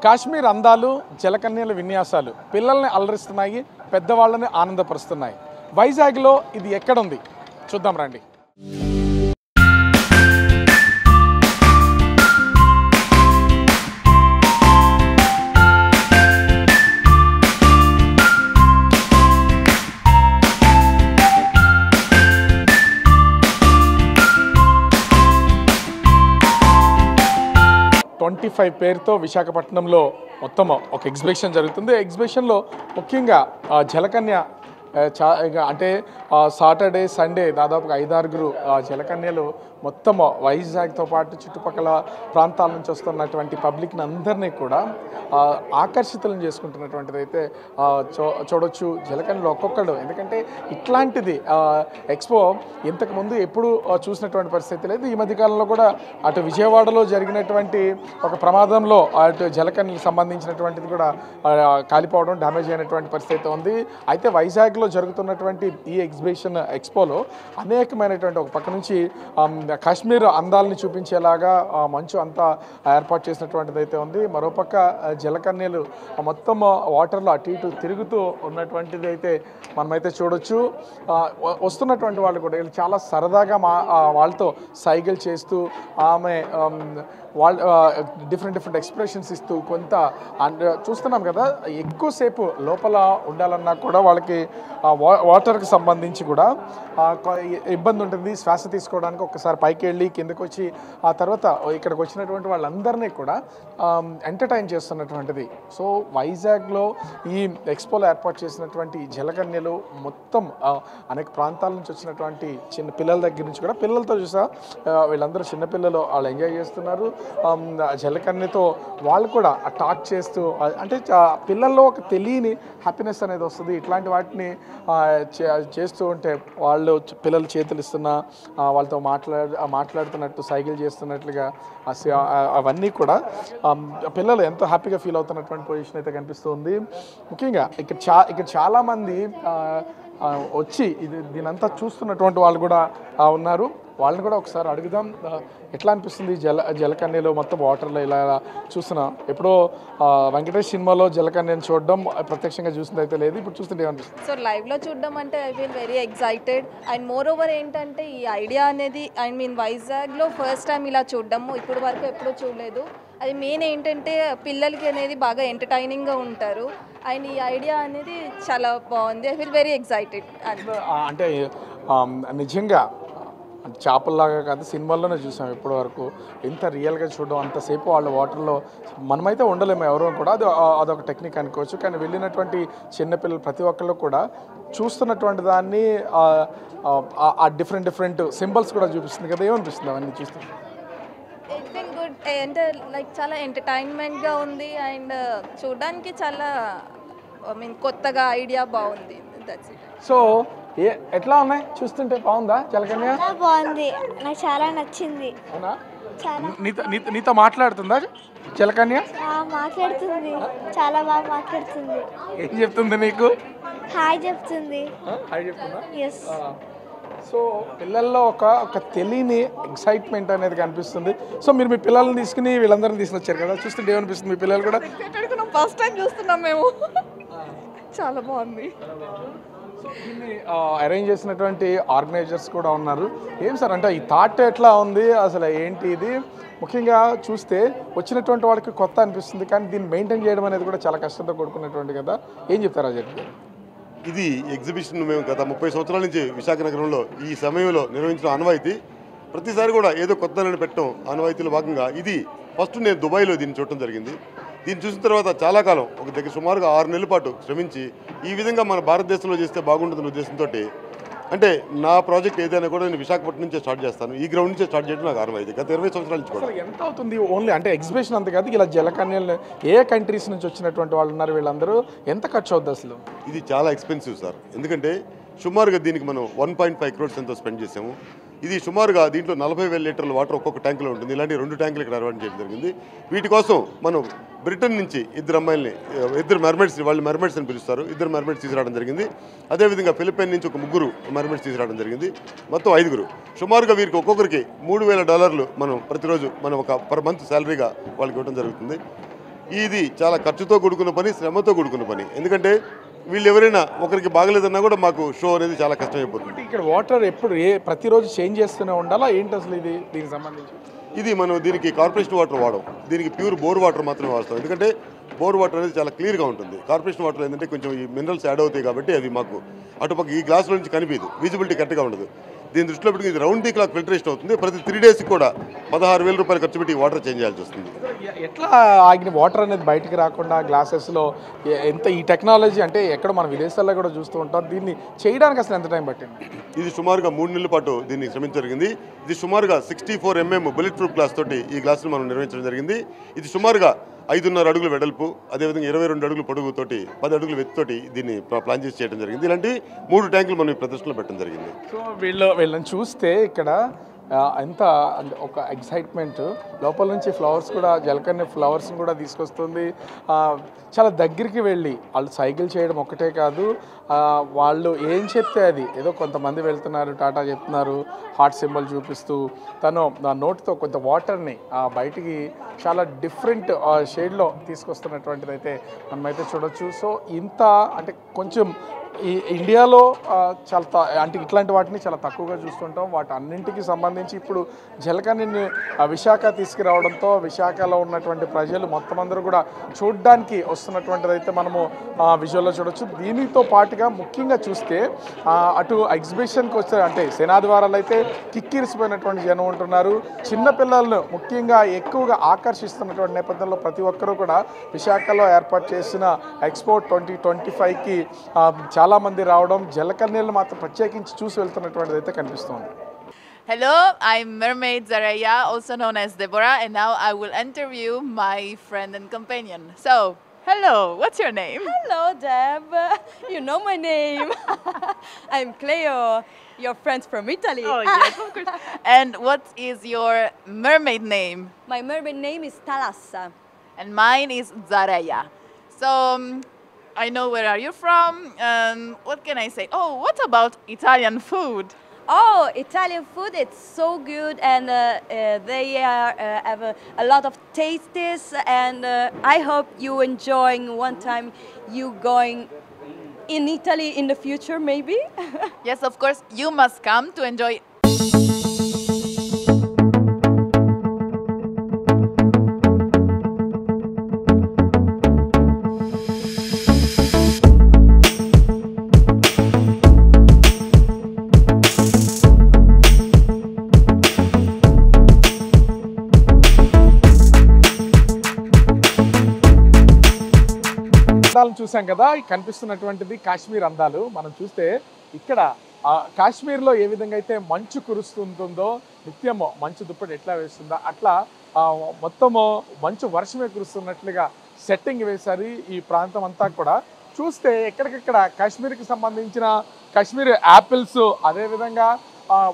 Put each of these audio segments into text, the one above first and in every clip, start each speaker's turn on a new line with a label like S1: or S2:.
S1: కాశ్మీర్ అందాలు జలకన్యల విన్యాసాలు పిల్లల్ని అలరిస్తున్నాయి, పెద్దవాళ్ళని ఆనందపరుస్తున్నాయి. వైజాగ్లో ఇది ఎక్కడుంది చూద్దాం రండి. పేరుతో విశాఖపట్నంలో మొత్తం ఒక ఎగ్జిబిషన్ జరుగుతుంది. ఎగ్జిబిషన్లో ముఖ్యంగా జలకన్య అంటే సాటర్డే సండే దాదాపుగా 5-6 జలకన్యలు మొత్తం వైజాగ్తో పాటు చుట్టుపక్కల ప్రాంతాల నుంచి వస్తున్నటువంటి పబ్లిక్ని అందరినీ కూడా ఆకర్షితులను చేసుకుంటున్నటువంటిది అయితే చూడొచ్చు. జలకన్యలు ఒక్కొక్కడు, ఎందుకంటే ఇట్లాంటిది ఎక్స్పో ఇంతకుముందు ఎప్పుడు చూసినటువంటి పరిస్థితి లేదు. ఈ మధ్యకాలంలో కూడా అటు విజయవాడలో జరిగినటువంటి ఒక ప్రమాదంలో అటు జలకన్యలకు సంబంధించినటువంటిది కూడా కాలిపోవడం, డ్యామేజ్ అయినటువంటి పరిస్థితి ఉంది. అయితే వైజాగ్లో జరుగుతున్నటువంటి ఈ ఎక్స్పోలో అనేకమైనటువంటి ఒక పక్క నుంచి కాశ్మీర్ అందాలని చూపించేలాగా మంచు అంతా ఏర్పాటు చేసినటువంటిది అయితే ఉంది. మరోపక్క జలకన్యలు మొత్తం వాటర్లో అటు ఇటు తిరుగుతూ ఉన్నటువంటిది అయితే మనమైతే చూడొచ్చు. వస్తున్నటువంటి వాళ్ళు కూడా చాలా సరదాగా వాళ్ళతో సైకిల్ చేస్తూ ఆమె వాళ్ళు డిఫరెంట్ ఎక్స్ప్రెషన్స్ ఇస్తూ కొంత చూస్తున్నాం కదా. ఎక్కువసేపు లోపల ఉండాలన్నా కూడా వాళ్ళకి వాటర్కి సంబంధించి కూడా ఇబ్బంది ఉంటుంది. శ్వాస తీసుకోవడానికి ఒక్కసారి పైకి వెళ్ళి కిందకు వచ్చి ఆ తర్వాత ఇక్కడికి వచ్చినటువంటి వాళ్ళందరినీ కూడా ఎంటర్టైన్ చేస్తున్నటువంటిది. సో వైజాగ్లో ఈ ఎక్స్పోలో ఏర్పాటు చేసినటువంటి జలకన్యలు మొత్తం అనేక ప్రాంతాల నుంచి వచ్చినటువంటి చిన్న పిల్లల దగ్గర నుంచి కూడా, పిల్లలతో చూసా వీళ్ళందరూ చిన్నపిల్లలు వాళ్ళు ఎంజాయ్ చేస్తున్నారు. జలకన్యతో వాళ్ళు కూడా టాక్ చేస్తూ, అంటే పిల్లల్లో ఒక తెలియని హ్యాపీనెస్ అనేది వస్తుంది. ఇట్లాంటి వాటిని చేస్తూ ఉంటే వాళ్ళు పిల్లలు చేతులు ఇస్తున్నా వాళ్ళతో మాట్లాడుతున్నట్టు సైకిల్ చేస్తున్నట్లుగా అవన్నీ కూడా పిల్లలు ఎంతో హ్యాపీగా ఫీల్ అవుతున్నటువంటి పొజిషన్ అయితే కనిపిస్తుంది. ముఖ్యంగా ఇక్కడ చాలామంది వచ్చి దీనంతా చూస్తున్నటువంటి వాళ్ళు కూడా ఉన్నారు. వాళ్ళని కూడా ఒకసారి అడుగుదాం, ఎట్లా అనిపిస్తుంది జలకన్యలో మొత్తం వాటర్లో ఇలా చూస్తున్నాం. ఎప్పుడో వెంకటేష్ సినిమాలో జలకన్యను చూడడం ప్రత్యక్షంగా చూసింది అయితే లేదు, ఇప్పుడు చూస్తుంటే ఏమనిపిస్తుంది?
S2: సో లైవ్లో చూడడం అంటే I feel very excited. And more over ఏంటంటే ఈ ఐడియా అనేది వైజాగ్లో ఫస్ట్ టైం ఇలా చూడడము, ఇప్పుడు వరకు ఎప్పుడూ చూడలేదు. అది మెయిన్ ఏంటంటే పిల్లలకి అనేది బాగా ఎంటర్టైనింగ్గా ఉంటారు. అండ్ ఈ ఐడియా అనేది చాలా బాగుంది. I feel very excited.
S1: అంటే నిజంగా చేపల్లాగా కాదు, సినిమాల్లోనే చూసాం ఇప్పటి వరకు. ఎంత రియల్గా చూడడం, అంతసేపు వాళ్ళ వాటర్లో మనమైతే ఉండలేము ఎవరో కూడా, అదొక టెక్నిక్ అనుకోవచ్చు. కానీ వెళ్ళినటువంటి చిన్నపిల్లలు ప్రతి ఒక్కళ్ళు కూడా చూస్తున్నటువంటి దాన్ని ఆ డిఫరెంట్ సింబల్స్ కూడా చూపిస్తుంది కదా, ఏమనిపిస్తుంది అవన్నీ చూస్తే?
S2: It feel good. అంటే లైక్ చాలా ఎంటర్టైన్మెంట్గా ఉంది అండ్ చూడడానికి చాలా కొత్తగా ఐడియా బాగుంది. That's it.
S1: సో ఎట్లా ఉన్నాయి చూస్తుంటే? బాగుందా జలకన్య?
S3: బాగుంది, నాకు చాలా నచ్చింది.
S1: అవునా? నీతో మాట్లాడుతుందా జలకన్య?
S3: మాట్లాడుతుంది, చాలా బాగా మాట్లాడుతుంది.
S1: ఏం చెప్తుంది నీకు?
S3: హాయ్ చెప్తుంది.
S1: హాయ్ చెప్తుందా?
S3: ఎస్.
S1: సో పిల్లల్లో ఒక తెలియని ఎక్సైట్మెంట్ అనేది కనిపిస్తుంది. సో మీరు మీ పిల్లల్ని తీసుకుని వీళ్ళందరినీ తీసుకొచ్చారు కదా, చూస్తుంటే ఏమనిపిస్తుంది? మీ పిల్లలు కూడా
S2: ఫస్ట్ టైం చూస్తున్నాం మేము. చాలా బాగుంది.
S1: దీన్ని అరేంజ్ చేసినటువంటి ఆర్గనైజర్స్ కూడా ఉన్నారు. ఏం సార్ అంటే ఈ థాట్ ఎట్లా ఉంది, అసలు ఏంటి ఇది? ముఖ్యంగా చూస్తే వచ్చినటువంటి వాళ్ళకి కొత్త అనిపిస్తుంది, కానీ దీన్ని మెయింటైన్ చేయడం అనేది కూడా చాలా కష్టంతో కూడుకున్నటువంటి కదా. ఏం చెప్తారా చెప్పి?
S4: ఇది ఎగ్జిబిషన్ మేము గత 30 సంవత్సరాల నుంచి విశాఖ నగరంలో ఈ సమయంలో నిర్వహించిన ఆనవాయితీ. ప్రతిసారి కూడా ఏదో కొత్తలను పెట్టడం ఆనవాయితీలో భాగంగా ఇది ఫస్ట్ నేను దుబాయ్లో దీన్ని చూడటం జరిగింది. దీన్ని చూసిన తర్వాత చాలా కాలం, ఒక దగ్గర సుమారుగా 6 నెలల పాటు శ్రమించి ఈ విధంగా మన భారతదేశంలో చేస్తే బాగుంటుందనే ఉద్దేశంతో, అంటే నా ప్రాజెక్ట్ ఏదైనా కూడా నేను విశాఖపట్నం నుంచే స్టార్ట్ చేస్తాను. ఈ గ్రౌండ్ నుంచే స్టార్ట్ చేయడం నాకు ఆనవాయితీ గత 20 సంవత్సరాల నుంచి కూడా.
S1: ఎంత అవుతుంది ఓన్లీ అంటే ఎగ్జిబిషన్ అంత కాదు, ఇలా జలకన్యలు ఏ కంట్రీస్ నుంచి వచ్చినటువంటి వాళ్ళు ఉన్నారు, వీళ్ళందరూ ఎంత ఖర్చు అవుతుంది అసలు?
S4: ఇది చాలా ఎక్స్పెన్సివ్ సార్, ఎందుకంటే సుమారుగా దీనికి మనం 1.5 crores ఎంతో స్పెండ్ చేసాము. ఇది సుమారుగా దీంట్లో 40,000 లీటర్ల వాటర్ ఒక్కొక్క ట్యాంకులో ఉంటుంది. ఇలాంటి 2 ట్యాంకులు ఇక్కడ అరేంజ్ చేయడం జరిగింది. వీటి కోసం మనం బ్రిటన్ నుంచి 2 అమ్మాయిల్ని, 2 మెర్మైడ్స్ని, వాళ్ళు మెర్మైడ్స్ అని పిలుస్తారు, 2 మెర్మైడ్స్ తీసుకురావడం జరిగింది. అదేవిధంగా ఫిలిప్పైన్ నుంచి ఒక 3 మెర్మైడ్స్ తీసుకురావడం జరిగింది. మొత్తం 5. సుమారుగా వీరికి ఒక్కొక్కరికి $3,000 మనం ప్రతిరోజు మనం ఒక పర్ మంత్ శాలరీగా వాళ్ళకి ఇవ్వడం జరుగుతుంది. ఇది చాలా ఖర్చుతో కూడుకున్న పని, శ్రమతో కూడుకున్న పని. ఎందుకంటే వీళ్ళు ఎవరైనా ఒకరికి బాగలేదన్నా కూడా మాకు షో అనేది చాలా కష్టమైపోతుంది.
S1: ఇక్కడ వాటర్ ఎప్పుడు ప్రతిరోజు చేంజ్ చేస్తూనే ఉండాలా ఏంటి అసలు ఇది దీనికి సంబంధించి?
S4: ఇది మనం దీనికి కార్పొరేషన్ వాటర్ వాడం, దీనికి ప్యూర్ బోర్ వాటర్ మాత్రమే వాడతాం. ఎందుకంటే బోర్ వాటర్ అనేది చాలా క్లియర్గా ఉంటుంది. కార్పొరేషన్ వాటర్ ఏంటంటే కొంచెం ఈ మినరల్స్ యాడ్ అవుతాయి కాబట్టి అవి మాకు అటుపక్క ఈ గ్లాసులో నుంచి కనిపించదు, విజిబిలిటీ కరెక్ట్గా ఉండదు. దీని దృష్టిలో పెట్టుకుని ఇది రౌండ్ ది క్లాక్ ఫిల్టరేషన్ అవుతుంది. ప్రతి 3 days కూడా 16,000 రూపాయలు ఖర్చు పెట్టి వాటర్ చేంజ్ చేయాల్సి వస్తుంది.
S1: ఎట్లా ఆగిన వాటర్ అనేది బయటికి రాకుండా గ్లాసెస్లో ఎంత ఈ టెక్నాలజీ అంటే ఎక్కడ మన విదేశాల్లో కూడా చూస్తూ ఉంటాం, దీన్ని చేయడానికి అసలు ఎంత టైం పట్టింది?
S4: ఇది సుమారుగా 3 నెలల పాటు దీన్ని శ్రమించడం జరిగింది. ఇది సుమారుగా 64 mm బుల్లెట్ ప్రూఫ్ గ్లాస్ తోటి ఈ గ్లాసును మనం నిర్వహించడం జరిగింది. ఇది సుమారుగా 5.5 అడుగుల వెడల్పు, అదేవిధంగా 22 అడుగుల పొడుగుతోటి 10 అడుగుల వెత్తుతోటి దీన్ని ప్లాన్ చేసి చేయడం జరిగింది. ఇలాంటి 3 ట్యాంకులు మనం ఈ ప్రదర్శనలో పెట్టడం జరిగింది.
S1: సో వీళ్ళని చూస్తే ఇక్కడ ఎంత ఒక ఎక్సైట్మెంట్, లోపల నుంచి ఫ్లవర్స్ కూడా జలకన్య ఫ్లవర్స్ని కూడా తీసుకొస్తుంది. చాలా దగ్గరికి వెళ్ళి వాళ్ళు సైకిల్ చేయడం ఒక్కటే కాదు, వాళ్ళు ఏం చెప్తే అది ఏదో కొంతమంది వెళ్తున్నారు టాటా చెప్తున్నారు హార్ట్ సింబల్ చూపిస్తూ, తను నోటితో కొంత వాటర్ని బయటికి చాలా డిఫరెంట్ షేడ్లో తీసుకొస్తున్నటువంటిది అయితే మనమైతే చూడొచ్చు. సో ఇంత అంటే కొంచెం ఈ ఇండియాలో చాలా అంటే ఇట్లాంటి వాటిని చాలా తక్కువగా చూస్తుంటాం. వాటి అన్నింటికి సంబంధించి ఇప్పుడు జలకన్యని విశాఖ తీసుకురావడంతో విశాఖలో ఉన్నటువంటి ప్రజలు మొత్తం అందరూ కూడా చూడడానికి వస్తున్నటువంటిది అయితే మనము విజువల్లో చూడొచ్చు. దీనితో పాటుగా ముఖ్యంగా చూస్తే అటు ఎగ్జిబిషన్కి వచ్చే అంటే సేనాద్వారాలు అయితే కిక్కిరిసిపోయినటువంటి జనం ఉంటున్నారు. చిన్నపిల్లలను ముఖ్యంగా ఎక్కువగా ఆకర్షిస్తున్నటువంటి నేపథ్యంలో ప్రతి ఒక్కరూ కూడా విశాఖలో ఏర్పాటు చేసిన ఎక్స్పో 2025కి చాలామంది రావడం, జలకన్యలు మాత్రం ప్రత్యేకించి చూసి వెళ్తున్నటువంటిది అయితే కనిపిస్తుంది.
S5: Hello, I'm Mermaid Zaraya, also known as Deborah, and now I will interview my friend and companion. So, hello, what's your name?
S6: Hello, Deb. You know my name. I'm Cleo, your friends from Italy.
S5: Oh, yes, of course. And what is your mermaid name?
S6: My mermaid name is Thalassa.
S5: And mine is Zaraya. So, I know where are you from, and what can I say? Oh, what about Italian food?
S6: Oh, Italian food, it's so good, and they have a lot of tastes, and I hope you enjoying one time you going in Italy in the future, maybe?
S5: Yes, of course, you must come to enjoy.
S1: అందాలను చూసాం కదా, కనిపిస్తున్నటువంటిది కాశ్మీర్ అందాలు. మనం చూస్తే ఇక్కడ కాశ్మీర్లో ఏ విధంగా అయితే మంచు కురుస్తుంటుందో, నిత్యము మంచు దుప్పటి ఎట్లా వేస్తుందో అట్లా మొత్తము మంచు వర్షమే కురుస్తున్నట్లుగా సెట్టింగ్ వేశారు ఈ ప్రాంతం అంతా కూడా. చూస్తే ఎక్కడికక్కడ కాశ్మీర్కి సంబంధించిన కాశ్మీర్ యాపిల్స్, అదేవిధంగా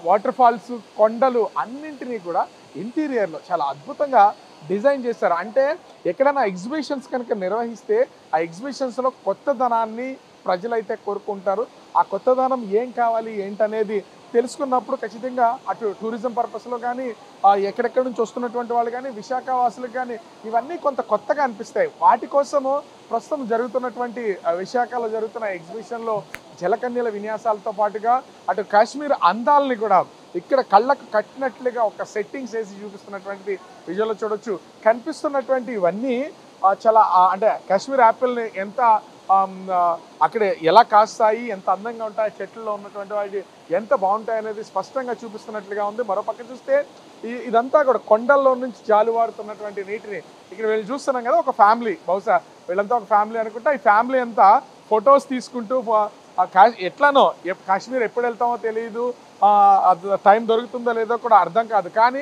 S1: వాటర్ ఫాల్స్, కొండలు అన్నింటినీ కూడా ఇంటీరియర్లో చాలా అద్భుతంగా డిజైన్ చేశారు. అంటే ఎక్కడైనా ఎగ్జిబిషన్స్ కనుక నిర్వహిస్తే ఆ ఎగ్జిబిషన్స్లో కొత్తదనాన్ని ప్రజలైతే కోరుకుంటారు. ఆ కొత్తదనం ఏం కావాలి ఏంటనేది తెలుసుకున్నప్పుడు ఖచ్చితంగా అటు టూరిజం పర్పస్లో కానీ ఎక్కడెక్కడి నుంచి వస్తున్నటువంటి వాళ్ళు కానీ విశాఖ వాసులకు కానీ ఇవన్నీ కొంత కొత్తగా అనిపిస్తాయి. వాటి కోసము ప్రస్తుతం జరుగుతున్నటువంటి విశాఖలో జరుగుతున్న ఎగ్జిబిషన్లో జలకన్యల విన్యాసాలతో పాటుగా అటు కాశ్మీర్ అందాలని కూడా ఇక్కడ కళ్ళకు కట్టినట్లుగా ఒక సెట్టింగ్స్ వేసి చూపిస్తున్నటువంటి విజువల్లో చూడొచ్చు. కనిపిస్తున్నటువంటి ఇవన్నీ చాలా అంటే కాశ్మీర్ యాపిల్ని ఎంత అక్కడ ఎలా కాస్తాయి, ఎంత అందంగా ఉంటాయి, చెట్లలో ఉన్నటువంటి వాటి ఎంత బాగుంటాయి అనేది స్పష్టంగా చూపిస్తున్నట్లుగా ఉంది. మరోపక్క చూస్తే ఇదంతా కూడా కొండల్లో నుంచి జాలువారుతున్నటువంటి నీటిని ఇక్కడ వీళ్ళు చూస్తున్నాం కదా. ఒక ఫ్యామిలీ, బహుశా వీళ్ళంతా ఒక ఫ్యామిలీ అనుకుంటా. ఈ ఫ్యామిలీ అంతా ఫొటోస్ తీసుకుంటూ ఎట్లానో కాశ్మీర్ ఎప్పుడు వెళ్తామో తెలియదు, టైం దొరుకుతుందో లేదో కూడా అర్థం కాదు. కానీ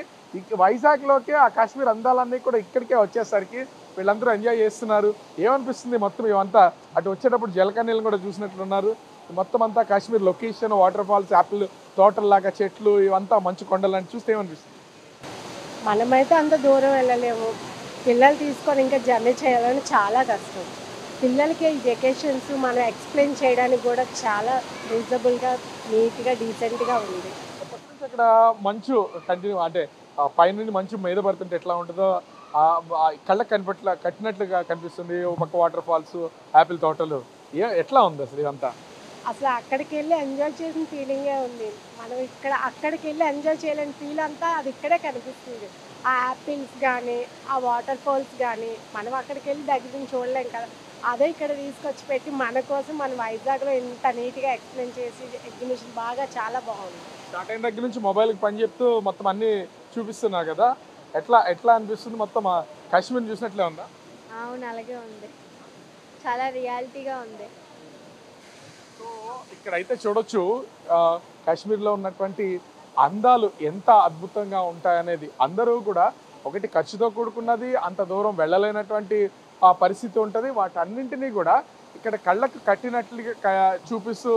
S1: వైజాగ్లోకి ఆ కాశ్మీర్ అందాలన్నీ కూడా ఇక్కడికే వచ్చేసరికి వీళ్ళందరూ ఎంజాయ్ చేస్తున్నారు. ఏమనిపిస్తుంది మొత్తం ఇవంతా అటు వచ్చేటప్పుడు జలకన్యలను కూడా చూసినట్లున్నారు. మొత్తం అంతా Kashmir location, waterfalls, apple తోటల్లాగా చెట్లు, ఇవంతా మంచు కొండలని చూస్తే ఏమనిపిస్తుంది?
S7: మనమైతే అంత దూరం వెళ్ళలేము, పిల్లలు తీసుకొని ఇంకా జర్నీ చేయాలని చాలా కష్టం. పిల్లలకి ఈ వెకేషన్స్ మనం ఎక్స్ప్లెయిన్ చేయడానికి కూడా చాలా రీజనబుల్గా, నీట్గా, డీసెంట్గా ఉంది.
S1: అక్కడ మంచు కంటిన్యూ అంటే పైనుండి మంచు మీద పడుతుంటే ఎట్లా ఉంటుందో కళ్ళకి కట్టినట్లుగా కనిపిస్తుంది. ఒక పక్క వాటర్ ఫాల్స్, యాపిల్ తోటలు, ఎట్లా ఉంది అసలు ఇదంతా?
S7: అసలు అక్కడికి వెళ్ళి ఎంజాయ్ చేసిన ఫీలింగే ఉంది. మనం అక్కడికి వెళ్ళి ఎంజాయ్ చేయలేని ఫీల్ అంతా అది ఇక్కడే కనిపిస్తుంది. ఆ యాపిల్స్ కానీ, ఆ వాటర్ ఫాల్స్ కానీ మనం అక్కడికి వెళ్ళి దగ్గర నుంచి చూడలేం కదా. అదే ఇక్కడ తీసుకొచ్చి పెట్టి మన కోసం మన వైజాగ్లో ఇంత నీట్గా ఎక్స్ప్లెయిన్ చేసి ఎగ్జిబిషన్ బాగా చాలా బాగుంది.
S1: స్టార్ట్ అయిన దగ్గర నుంచి మొబైల్కి పని చెప్తూ మొత్తం అన్నీ చూపిస్తున్నారు కదా, ఎట్లా అనిపిస్తుంది? మొత్తం కాశ్మీర్ చూసినట్లే ఉందా?
S3: అవును, అలాగే ఉంది. చాలా రియాలిటీగా ఉంది.
S1: సో ఇక్కడైతే చూడొచ్చు కాశ్మీర్లో ఉన్నటువంటి అందాలు ఎంత అద్భుతంగా ఉంటాయనేది. అందరూ కూడా ఒకటి ఖర్చుతో కూడుకున్నది, అంత దూరం వెళ్ళలేనటువంటి పరిస్థితి ఉంటుంది. వాటన్నింటినీ కూడా ఇక్కడ కళ్ళకు కట్టినట్లుగా చూపిస్తూ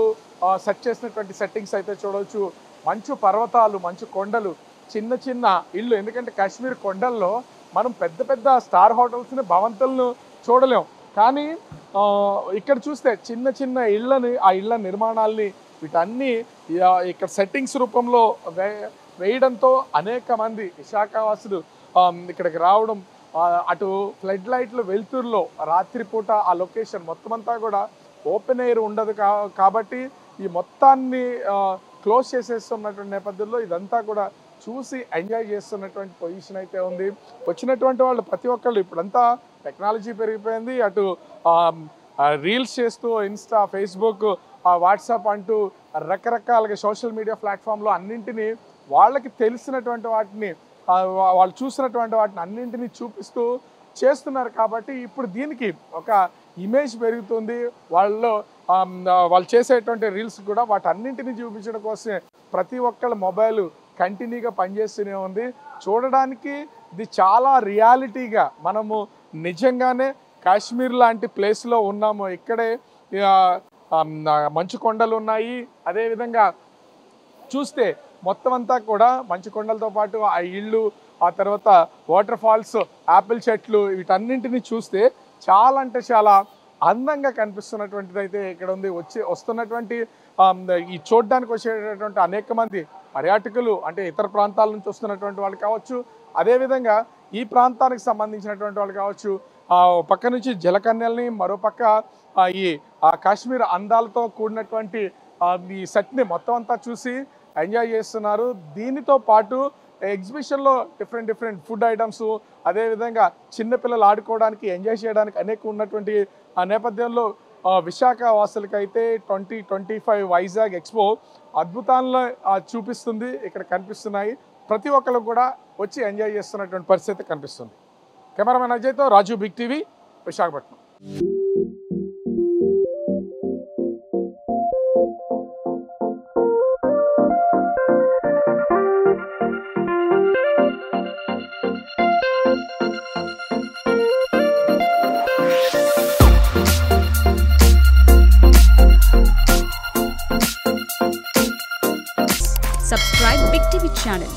S1: సెట్ చేసినటువంటి సెట్టింగ్స్ అయితే చూడవచ్చు. మంచు పర్వతాలు, మంచు కొండలు, చిన్న చిన్న ఇళ్ళు. ఎందుకంటే కాశ్మీర్ కొండల్లో మనం పెద్ద పెద్ద స్టార్ హోటల్స్ని, భవంతులను చూడలేం. కానీ ఇక్కడ చూస్తే చిన్న చిన్న ఇళ్ళని, ఆ ఇళ్ళ నిర్మాణాలని, వీటన్నీ ఇక్కడ సెట్టింగ్స్ రూపంలో వేయడంతో అనేక మంది విశాఖవాసులు ఇక్కడికి రావడం, అటు ఫ్లడ్ లైట్లు వెలుతురులో రాత్రిపూట ఆ లొకేషన్ మొత్తం అంతా కూడా ఓపెన్ ఎయిర్ ఉండదు కాబట్టి ఈ మొత్తాన్ని క్లోజ్ చేసేస్తున్నటువంటి నేపథ్యంలో ఇదంతా కూడా చూసి ఎంజాయ్ చేస్తున్నటువంటి పొజిషన్ అయితే ఉంది. వచ్చినటువంటి వాళ్ళు ప్రతి ఒక్కళ్ళు, ఇప్పుడంతా టెక్నాలజీ పెరిగిపోయింది. అటు రీల్స్ చేస్తూ ఇన్స్టా, ఫేస్బుక్, వాట్సాప్ అంటూ రకరకాలుగా సోషల్ మీడియా ప్లాట్ఫామ్లో అన్నింటినీ వాళ్ళకి తెలిసినటువంటి వాటిని, వాళ్ళు చూసినటువంటి వాటిని అన్నింటినీ చూపిస్తూ చేస్తున్నారు. కాబట్టి ఇప్పుడు దీనికి ఒక ఇమేజ్ పెరుగుతుంది. వాళ్ళు చేసేటువంటి రీల్స్ కూడా వాటన్నింటినీ చూపించడం కోసమే ప్రతి ఒక్కళ్ళ మొబైల్ కంటిన్యూగా పనిచేస్తూనే ఉంది. చూడడానికి ఇది చాలా రియాలిటీగా మనము నిజంగానే కాశ్మీర్ లాంటి ప్లేస్లో ఉన్నాము. ఇక్కడే మంచు కొండలు ఉన్నాయి. అదేవిధంగా చూస్తే మొత్తం అంతా కూడా మంచు కొండలతో పాటు ఆ ఇళ్ళు, ఆ తర్వాత వాటర్ ఫాల్స్, యాపిల్ చెట్లు, వీటన్నింటినీ చూస్తే చాలా అంటే చాలా అందంగా కనిపిస్తున్నటువంటిది అయితే ఇక్కడ ఉంది. వస్తున్నటువంటి ఈ చూడడానికి వచ్చేటటువంటి అనేక మంది పర్యాటకులు, అంటే ఇతర ప్రాంతాల నుంచి వస్తున్నటువంటి వాళ్ళు కావచ్చు, అదేవిధంగా ఈ ప్రాంతానికి సంబంధించినటువంటి వాళ్ళు కావచ్చు. పక్క నుంచి జలకన్యల్ని, మరో పక్క ఈ కాశ్మీర్ అందాలతో కూడినటువంటి ఈ సెట్ని మొత్తం అంతా చూసి ఎంజాయ్ చేస్తున్నారు. దీనితో పాటు ఎగ్జిబిషన్లో డిఫరెంట్ ఫుడ్ ఐటమ్స్, అదేవిధంగా చిన్నపిల్లలు ఆడుకోవడానికి, ఎంజాయ్ చేయడానికి అనేక ఉన్నటువంటి నేపథ్యంలో విశాఖ వాసులకైతే 2025 వైజాగ్ ఎక్స్పో అద్భుతాలను చూపిస్తుంది. ఇక్కడ కనిపిస్తున్నాయి. ప్రతి ఒక్కరు కూడా వచ్చి ఎంజాయ్ చేస్తున్నటువంటి పరిస్థితి కనిపిస్తుంది. కెమెరామెన్ అజయ్తో Raju, big TV, Visakhapatnam.
S8: Subscribe Big TV channel